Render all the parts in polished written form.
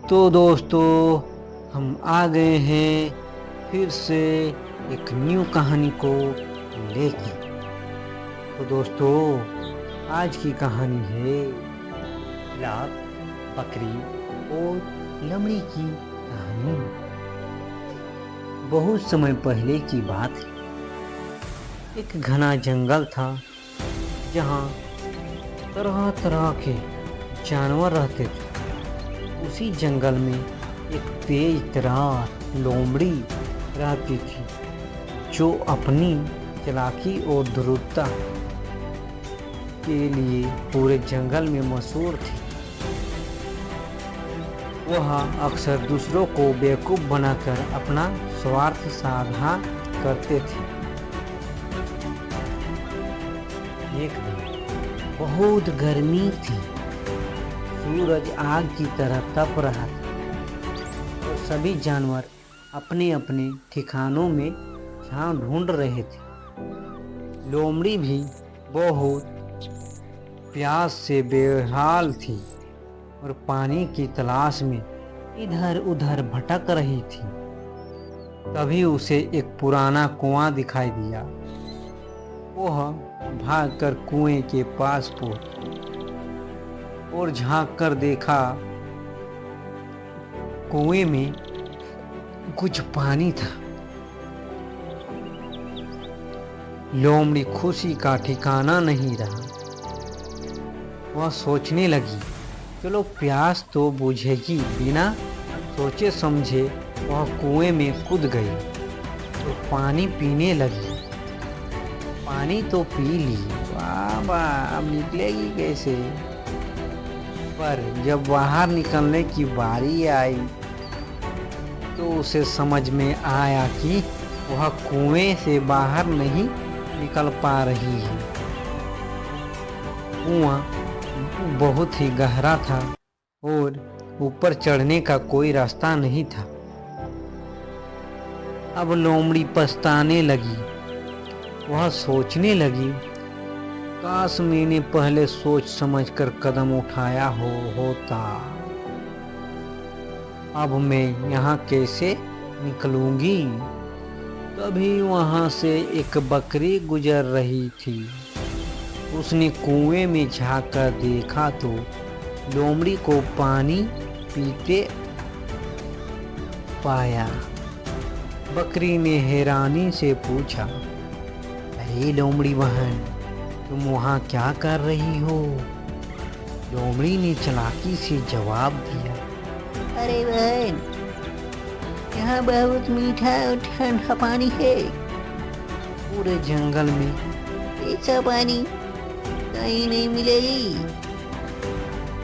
तो दोस्तों, हम आ गए हैं फिर से एक न्यू कहानी को लेके। तो दोस्तों, आज की कहानी है लाख, बकरी और लोमड़ी की कहानी। बहुत समय पहले की बात है। एक घना जंगल था जहाँ तरह तरह के जानवर रहते थे। उसी जंगल में एक तेज तर्रार लोमड़ी रहती थी जो अपनी चालाकी और धूर्तता के लिए पूरे जंगल में मशहूर थी। वह अक्सर दूसरों को बेवकूफ बनाकर अपना स्वार्थ साधा करते थे। एक दिन बहुत गर्मी थी। सूरज आग की तरह तप रहा था और सभी जानवर अपने अपने ठिकानों में छांव ढूंढ रहे थे। लोमड़ी भी बहुत प्यास से बेहाल थी और पानी की तलाश में इधर उधर भटक रही थी। तभी उसे एक पुराना कुआं दिखाई दिया। वह भागकर कुएं के पास पहुंची और झांक कर देखा, कुएं में कुछ पानी था। लोमड़ी खुशी का ठिकाना नहीं रहा। वह सोचने लगी, चलो प्यास तो बुझेगी। बिना सोचे समझे वह कुएं में कूद गई और पानी पीने लगी। पानी तो पी ली, वाह वाह, अब निकलेगी कैसे? पर जब बाहर निकलने की बारी आई तो उसे समझ में आया कि वह कुएं से बाहर नहीं निकल पा रही है। कुआं बहुत ही गहरा था और ऊपर चढ़ने का कोई रास्ता नहीं था। अब लोमड़ी पछताने लगी। वह सोचने लगी, काश मैंने पहले सोच समझकर कदम उठाया होता। अब मैं यहाँ कैसे निकलूंगी? तभी वहां से एक बकरी गुजर रही थी। उसने कुएं में झांक कर देखा तो लोमड़ी को पानी पीते पाया। बकरी ने हैरानी से पूछा, अरे लोमड़ी बहन, तुम वहाँ क्या कर रही हो? लोमड़ी ने चालाकी से जवाब दिया, अरे बहन, यहाँ बहुत मीठा और ठंडा पानी है। पूरे जंगल में ऐसा पानी कहीं नहीं मिलेगी।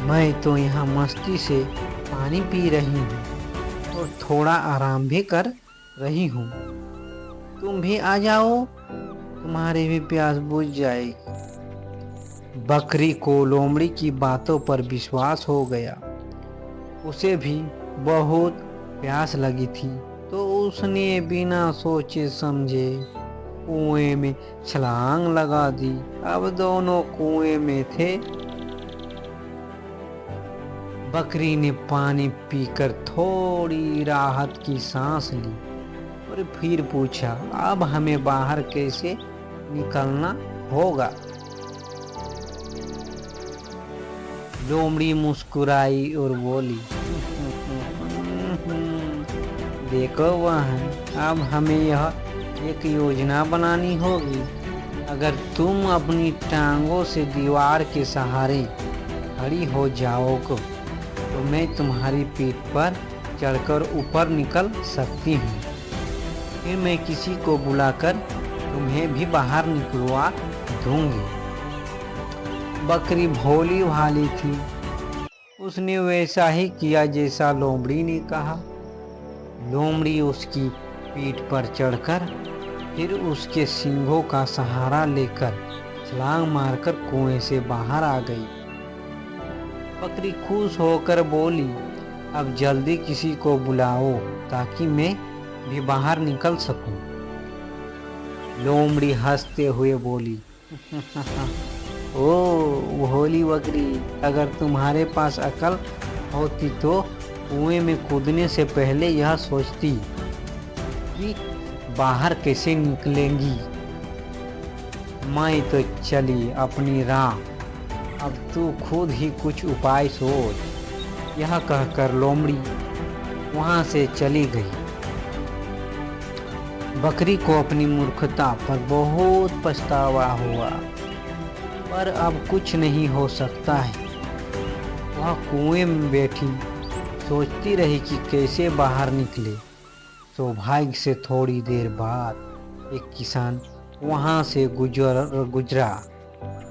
मैं तो यहाँ मस्ती से पानी पी रही हूँ और थोड़ा आराम भी कर रही हूँ। तुम भी आ जाओ, तुम्हारी भी प्यास बुझ जाएगी। बकरी को लोमड़ी की बातों पर विश्वास हो गया। उसे भी बहुत प्यास लगी थी तो उसने बिना सोचे समझे कुएं में छलांग लगा दी। अब दोनों कुएं में थे। बकरी ने पानी पीकर थोड़ी राहत की सांस ली और फिर पूछा, अब हमें बाहर कैसे निकलना होगा? लोमड़ी मुस्कुराई और बोली, देखो बहन, अब हमें यह एक योजना बनानी होगी। अगर तुम अपनी टांगों से दीवार के सहारे खड़ी हो जाओगे तो मैं तुम्हारी पीठ पर चढ़कर ऊपर निकल सकती हूँ। फिर मैं किसी को बुलाकर तुम्हें भी बाहर निकलवा दूंगी। बकरी भोली भाली थी। उसने वैसा ही किया जैसा लोमड़ी ने कहा। लोमड़ी उसकी पीठ पर चढ़कर फिर उसके सींगों का सहारा लेकर छलांग मारकर कुएं से बाहर आ गई। बकरी खुश होकर बोली, अब जल्दी किसी को बुलाओ ताकि मैं भी बाहर निकल सकूं। लोमड़ी हंसते हुए बोली, ओ भोली बकरी, अगर तुम्हारे पास अकल होती तो कुएं में कूदने से पहले यह सोचती कि बाहर कैसे निकलेंगी। मैं तो चली अपनी राह, अब तू खुद ही कुछ उपाय सोच। यह कहकर लोमड़ी वहां से चली गई। बकरी को अपनी मूर्खता पर बहुत पछतावा हुआ, पर अब कुछ नहीं हो सकता है। वह कुएं में बैठी सोचती रही कि कैसे बाहर निकले। सौभाग्य से थोड़ी देर बाद एक किसान वहां से गुजरा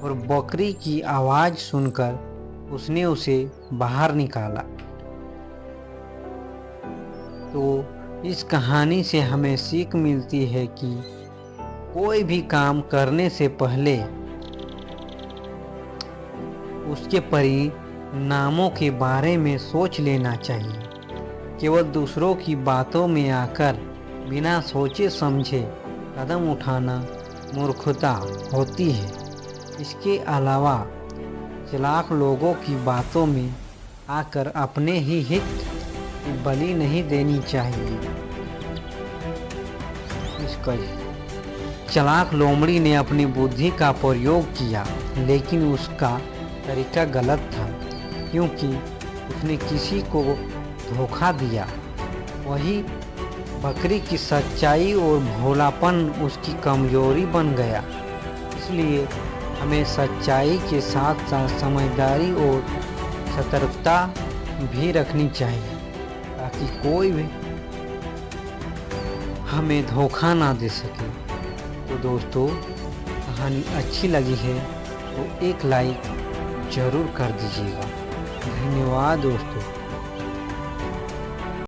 और बकरी की आवाज सुनकर उसने उसे बाहर निकाला। तो इस कहानी से हमें सीख मिलती है कि कोई भी काम करने से पहले उसके परिणामों के बारे में सोच लेना चाहिए। केवल दूसरों की बातों में आकर बिना सोचे समझे कदम उठाना मूर्खता होती है। इसके अलावा चालाक लोगों की बातों में आकर अपने ही हित की बलि नहीं देनी चाहिए। इसका चालाक लोमड़ी ने अपनी बुद्धि का प्रयोग किया, लेकिन उसका तरीका गलत था, क्योंकि उसने किसी को धोखा दिया। वही बकरी की सच्चाई और भोलापन उसकी कमजोरी बन गया। इसलिए हमें सच्चाई के साथ साथ समझदारी और सतर्कता भी रखनी चाहिए, ताकि कोई भी हमें धोखा ना दे सके। तो दोस्तों, कहानी अच्छी लगी है तो एक लाइक ज़रूर कर दीजिएगा। धन्यवाद दोस्तों।